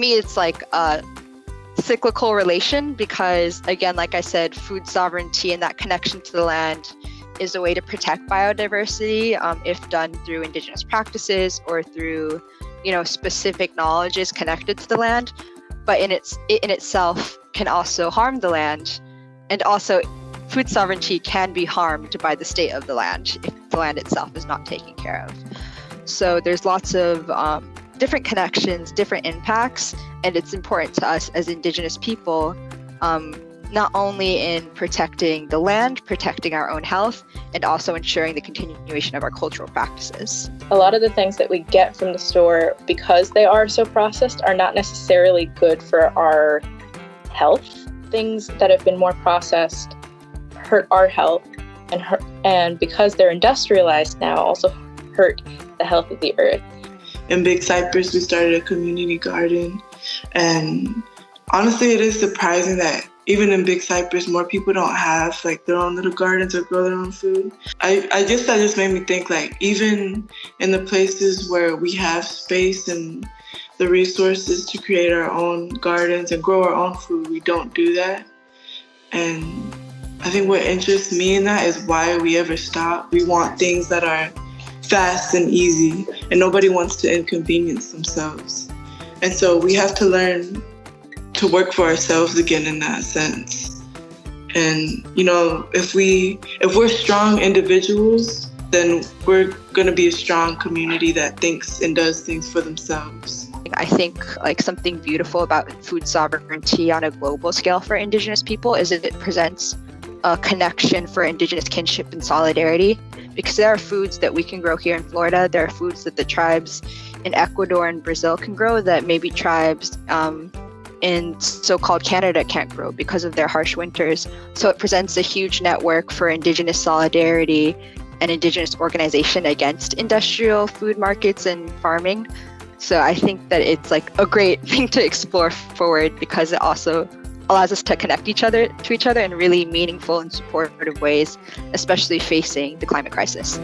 me, it's like a cyclical relation because, again, like I said, food sovereignty and that connection to the land is a way to protect biodiversity if done through indigenous practices or through, specific knowledges connected to the land. But it in itself can also harm the land. And also, food sovereignty can be harmed by the state of the land if the land itself is not taken care of. So there's lots of different connections, different impacts, and it's important to us as Indigenous people, not only in protecting the land, protecting our own health, and also ensuring the continuation of our cultural practices. A lot of the things that we get from the store, because they are so processed, are not necessarily good for our health. Things that have been more processed hurt our health, and because they're industrialized now, also hurt the health of the earth. In Big Cypress, we started a community garden, and honestly, it is surprising that even in Big Cypress, more people don't have their own little gardens or grow their own food. I guess that just made me think even in the places where we have space and the resources to create our own gardens and grow our own food, we don't do that. And I think what interests me in that is why we ever stop. We want things that are fast and easy, and nobody wants to inconvenience themselves. And so we have to learn to work for ourselves again in that sense. And, if we're strong individuals, then we're going to be a strong community that thinks and does things for themselves. I think something beautiful about food sovereignty on a global scale for Indigenous people is that it presents a connection for Indigenous kinship and solidarity, because there are foods that we can grow here in Florida. There are foods that the tribes in Ecuador and Brazil can grow that maybe tribes in so-called Canada can't grow because of their harsh winters. So it presents a huge network for Indigenous solidarity and Indigenous organization against industrial food markets and farming. So I think that it's a great thing to explore forward, because it also allows us to connect to each other in really meaningful and supportive ways, especially facing the climate crisis.